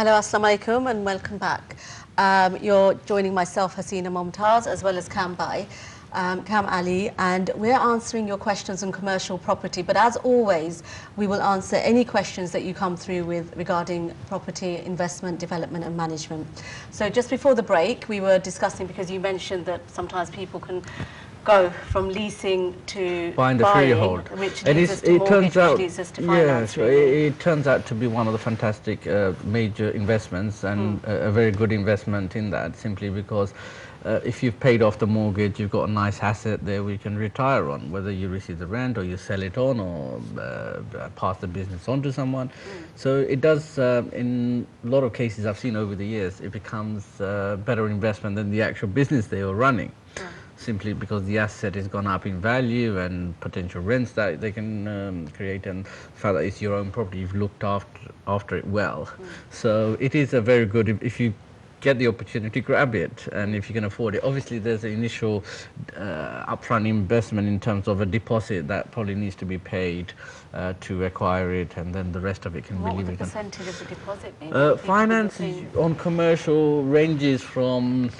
Hello, Assalamu alaikum and welcome back. You're joining myself, Hasina Momtaz, as well as Kam Ali, and we're answering your questions on commercial property. But as always, we will answer any questions that you come through with regarding property, investment, development and management. So just before the break, we were discussing, because you mentioned that sometimes people can go from leasing to buying the freehold, which leads us to mortgage, which leads us to finance. Yes, it turns out to be one of the fantastic major investments, and a very good investment in that, simply because if you've paid off the mortgage, you've got a nice asset there we can retire on, whether you receive the rent or you sell it on, or pass the business on to someone. So it does, in a lot of cases I've seen over the years, it becomes a better investment than the actual business they were running. Simply because the asset has gone up in value and potential rents that they can create, and the fact that it's your own property, you've looked after it well. So it is a very good, if you get the opportunity, grab it, and if you can afford it. Obviously there's an initial upfront investment in terms of a deposit that probably needs to be paid to acquire it, and then the rest of it can be. What would the percentage of the deposit be? Finance on commercial ranges from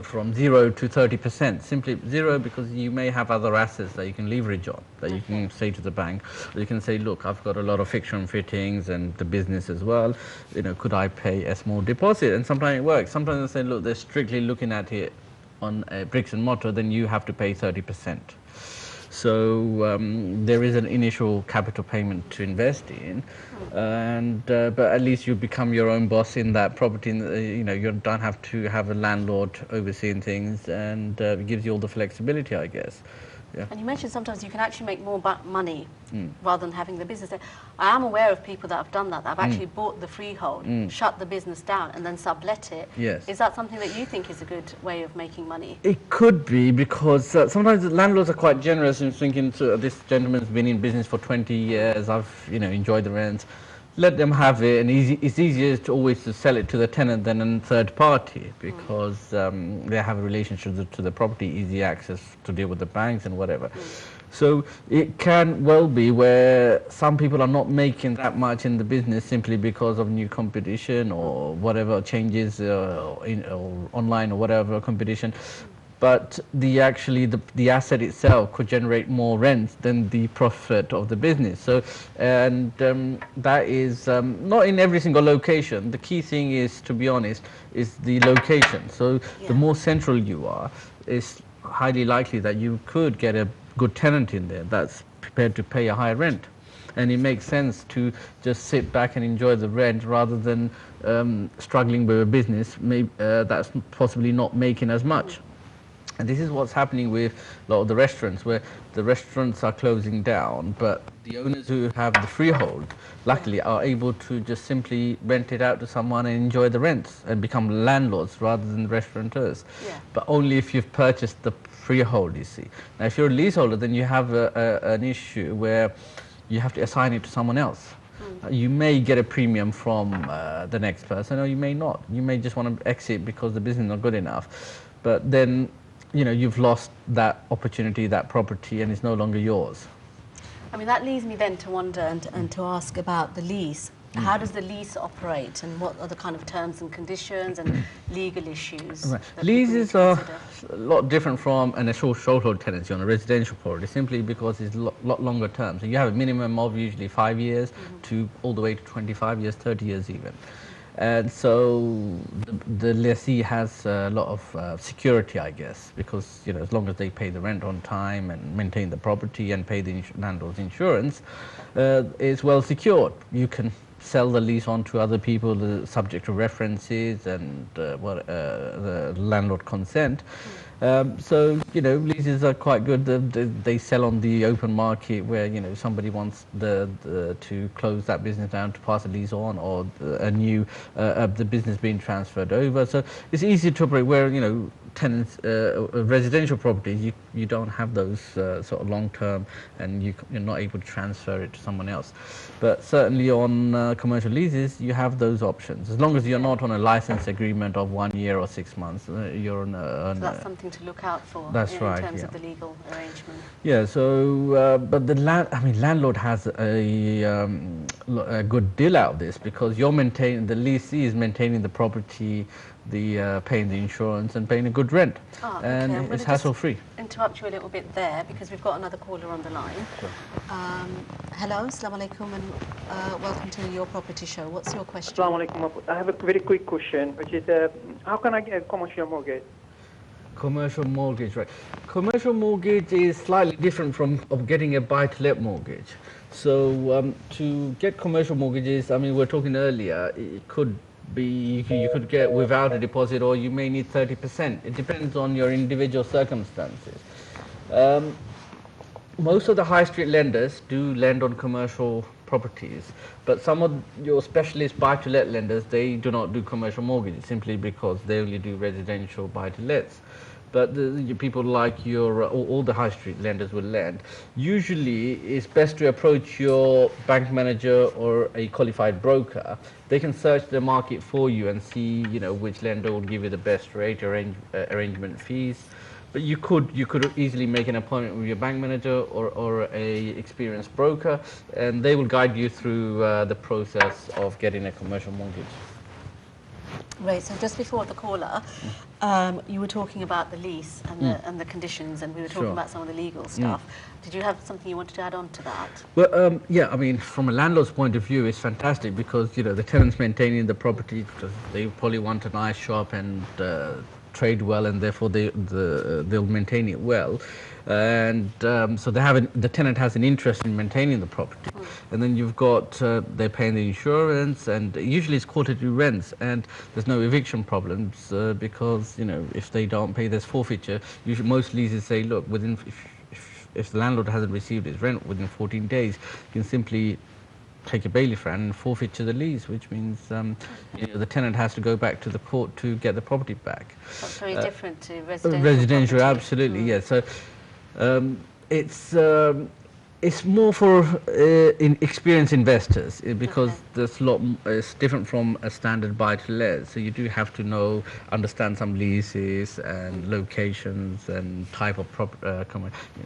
from 0 to 30%. Simply 0 because you may have other assets that you can leverage on, that you can say to the bank, or you can say, look, I've got a lot of fixture and fittings and the business as well, could I pay a small deposit? And sometimes it works. Sometimes they say, look, they're strictly looking at it on bricks and mortar, then you have to pay 30%. So there is an initial capital payment to invest in, and but at least you become your own boss in that property. You don't have to have a landlord overseeing things, and it gives you all the flexibility, I guess. Yeah. And you mentioned sometimes you can actually make more money rather than having the business there. I am aware of people that have done that. They've actually bought the freehold, shut the business down, and then sublet it. Yes. Is that something that you think is a good way of making money? It could be, because sometimes the landlords are quite generous in thinking, this gentleman's been in business for 20 years, I've enjoyed the rents. Let them have it, and it's easier to always sell it to the tenant than a third party, because they have a relationship to the property, easy access to deal with the banks and whatever. So it can well be where some people are not making that much in the business simply because of new competition or whatever changes or online or whatever competition. But the asset itself could generate more rents than the profit of the business. So, and that is not in every single location. The key thing is, to be honest, is the location. So the more central you are, it's highly likely that you could get a good tenant in there that's prepared to pay a higher rent. And it makes sense to just sit back and enjoy the rent rather than struggling with a business that's possibly not making as much. And this is what's happening with a lot of the restaurants, where the restaurants are closing down, but the owners who have the freehold, luckily, are able to just simply rent it out to someone and enjoy the rents and become landlords rather than restaurateurs. But only if you've purchased the freehold, you see. Now, if you're a leaseholder, then you have an issue where you have to assign it to someone else. You may get a premium from the next person, or you may not. You may just want to exit because the business is not good enough. But then you've lost that opportunity, that property, and it's no longer yours. I mean, that leads me then to wonder and to ask about the lease. How does the lease operate, and what are the kind of terms and conditions and legal issues? Right. Leases are a lot different from an short-hold tenancy on a residential property, simply because it's a lot longer term. So you have a minimum of usually 5 years to all the way to 25 years, 30 years even. And so the lessee has a lot of security, I guess, because as long as they pay the rent on time and maintain the property and pay the landlord's insurance, it's well secured. You can sell the lease on to other people subject to references and the landlord consent. So leases are quite good. They sell on the open market, where somebody wants to close that business down to pass a lease on, or the business being transferred over. So it's easy to operate, where tenants, residential properties, you don't have those sort of long term, and you're not able to transfer it to someone else. But certainly on commercial leases, you have those options, as long as you're not on a license agreement of 1 year or 6 months. You're on so that's something something to look out for That's in right, terms yeah. of the legal arrangement. Yeah, so but landlord has a good deal out of this because you're maintaining the leasee is maintaining the property, the paying the insurance and paying a good rent, Okay, and I'm going it's to hassle just free. interrupt you a little bit there because we've got another caller on the line. Sure. Hello, assalamu alaikum, and welcome to your property show. What's your question? Assalamu alaikum. I have a very quick question, which is how can I get a commercial mortgage? Commercial mortgage, right? Commercial mortgage is slightly different from of getting a buy-to-let mortgage. So to get commercial mortgages, I mean, we were talking earlier, it could be you could get without a deposit, or you may need 30%. It depends on your individual circumstances. Most of the high street lenders do lend on commercial properties, but some of your specialist buy-to-let lenders, they do not do commercial mortgages simply because they only do residential buy-to-lets. But people like all the high street lenders will lend. Usually, it's best to approach your bank manager or a qualified broker. They can search the market for you and see, which lender will give you the best rate, arrangement fees. But you could easily make an appointment with your bank manager or a experienced broker, and they will guide you through the process of getting a commercial mortgage. Right, so just before the caller, you were talking about the lease and the conditions, and we were talking Sure. about some of the legal stuff. Did you have something you wanted to add on to that? Well, yeah, I mean, from a landlord's point of view, it's fantastic because, the tenants maintaining the property, because they probably want a nice shop and trade well, and therefore they'll maintain it well. And so the tenant has an interest in maintaining the property. And then you've got, they're paying the insurance, and usually it's quarterly rents, and there's no eviction problems because, if they don't pay, there's forfeiture. Usually most leases say, look, if the landlord hasn't received his rent within 14 days, you can simply take a bailiff round and forfeit the lease, which means the tenant has to go back to the court to get the property back. That's very different to residential. Residential, property. absolutely, yes. So it's more for experienced investors because there's it's different from a standard buy-to-let. So you do have to understand some leases and locations and type of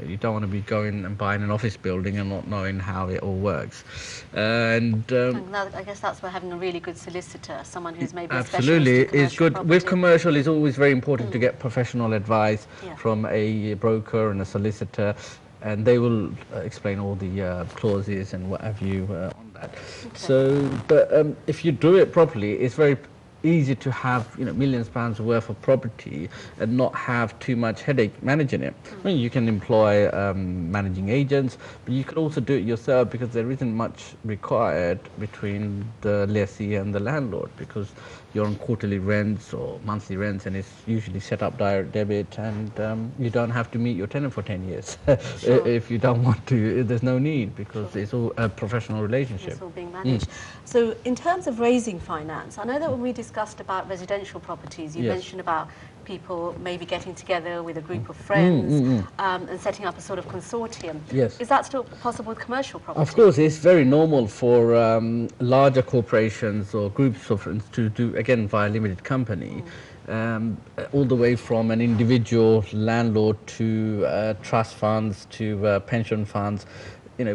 you don't want to be going and buying an office building and not knowing how it all works. And I guess that's where having a really good solicitor, someone who's maybe absolutely, a specialist in it's good. property. With commercial, it's always very important to get professional advice from a broker and a solicitor, and they will explain all the clauses and what have you on that. Okay. So, but if you do it properly, it's very easy to have millions of pounds worth of property and not have too much headache managing it. I mean, you can employ managing agents, but you could also do it yourself because there isn't much required between the lessee and the landlord because you're on quarterly rents or monthly rents, and it's usually set up direct debit, and you don't have to meet your tenant for 10 years. Sure. If you don't want to, there's no need because it's all a professional relationship. It's all being managed. So in terms of raising finance, I know that when we discussed about residential properties, you mentioned about people maybe getting together with a group of friends and setting up a sort of consortium. Yes. Is that still possible with commercial property? Of course, it's very normal for larger corporations or groups of friends to do, again, via limited company, all the way from an individual landlord to trust funds to pension funds.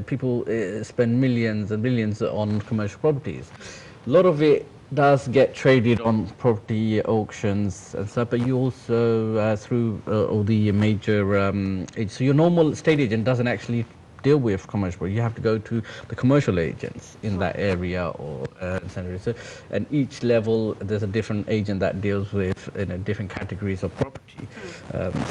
People spend millions and millions on commercial properties. A lot of it does get traded on property auctions and stuff, but you also through all the major so your normal estate agent doesn't actually deal with commercial. You have to go to the commercial agents in that area or so, and each level there's a different agent that deals with different categories of property.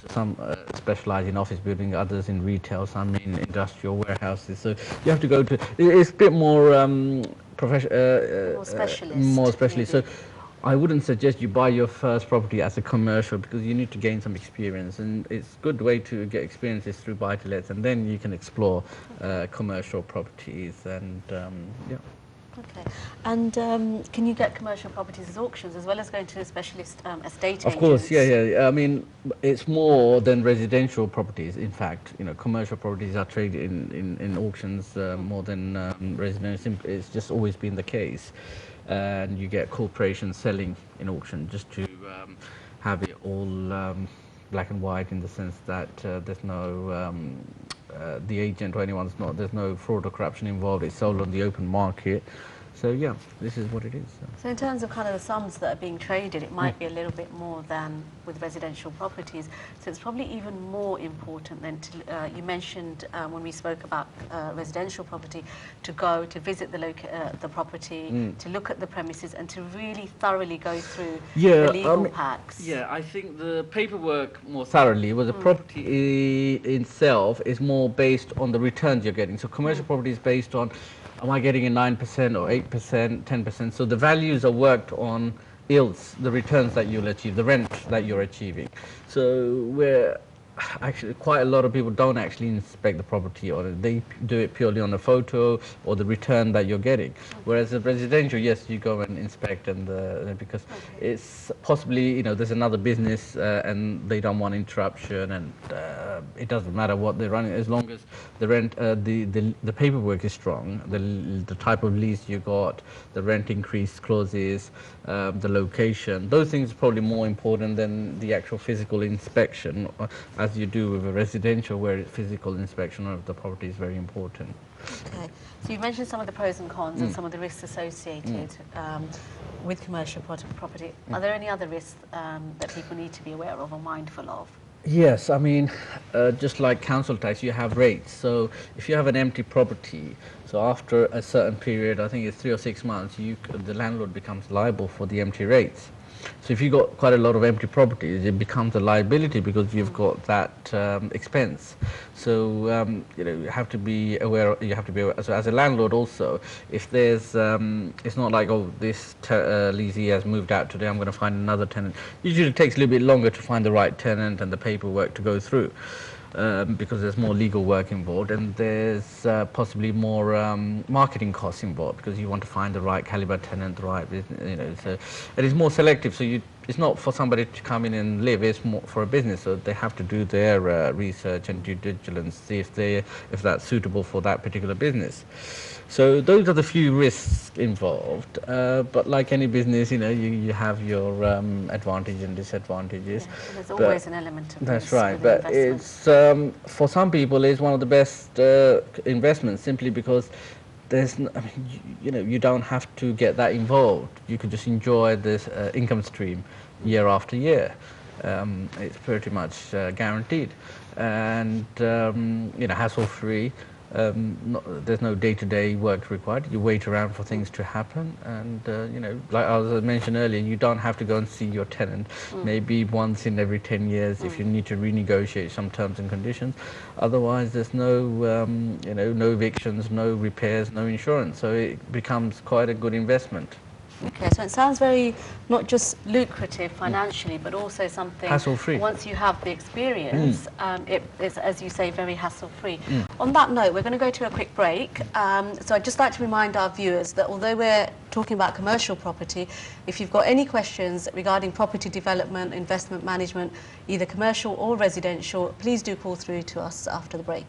Some specialize in office building, others in retail, some in industrial warehouses. So you have to go to. It's a bit more more specialist. So I wouldn't suggest you buy your first property as a commercial because you need to gain some experience, and it's a good way to get experience is through buy-to-lets, and then you can explore commercial properties and yeah. Okay. And can you get commercial properties as auctions as well as going to a specialist estate agents? Of course, yeah. I mean, it's more than residential properties. In fact, commercial properties are traded in auctions more than residential. It's just always been the case. And you get corporations selling in auction just to have it all black and white in the sense that there's no the agent or anyone's not, there's no fraud or corruption involved. It's sold on the open market. So yeah, this is what it is. So in terms of kind of the sums that are being traded, it might be a little bit more than with residential properties. So it's probably even more important than to, you mentioned when we spoke about residential property, to go to visit the property, to look at the premises, and to really thoroughly go through the legal packs. Yeah, I think the paperwork more thoroughly, was the property itself is more based on the returns you're getting. So commercial property is based on, am I getting a 9% or 8%, 10%? So the values are worked on yields, the returns that you'll achieve, the rent that you're achieving. So where actually quite a lot of people don't actually inspect the property, or they do it purely on the photo or the return that you're getting. Whereas a residential, yes, you go and inspect, and because it's possibly, you know, there's another business and they don't want interruption, and it doesn't matter what they're running, as long as the rent, the paperwork is strong, the type of lease you got, the rent increase clauses, the location, those things are probably more important than the actual physical inspection, as you do with a residential, where physical inspection of the property is very important. Okay, so you mentioned some of the pros and cons and some of the risks associated with commercial property. Are there any other risks that people need to be aware of or mindful of? Yes, I mean, just like council tax, you have rates. So if you have an empty property, so after a certain period, I think it's 3 or 6 months, the landlord becomes liable for the empty rates. So if you've got quite a lot of empty properties, it becomes a liability because you've got that expense. So you know, you have to be aware. So as a landlord, also, if there's, it's not like, oh, this leasee has moved out today, I'm going to find another tenant. Usually, it takes a little bit longer to find the right tenant and the paperwork to go through. Because there's more legal work involved, and there's possibly more marketing costs involved, because you want to find the right caliber tenant, the right business, you know. So it is more selective. So it's not for somebody to come in and live. It's more for a business. So they have to do their research and due diligence, see if that's suitable for that particular business. So those are the few risks involved. But like any business, you know, you have your advantages and disadvantages. Yeah, there's always an element of that's risk. right. But it's for some people, it's one of the best investments, simply because there's, I mean, you know, you don't have to get that involved. You could just enjoy this income stream year after year. It's pretty much guaranteed, and you know, hassle-free. There's no day-to-day work required. You wait around for things to happen, and you know, like I mentioned earlier, you don't have to go and see your tenant maybe once in every 10 years if you need to renegotiate some terms and conditions. Otherwise, there's no you know, no evictions, no repairs, no insurance, so it becomes quite a good investment. Okay, so it sounds very, not just lucrative financially, but also something hassle-free. Once you have the experience, it's, as you say, very hassle-free. On that note, we're going to go to a quick break. So I'd just like to remind our viewers that although we're talking about commercial property, if you've got any questions regarding property development, investment management, either commercial or residential, please do call through to us after the break.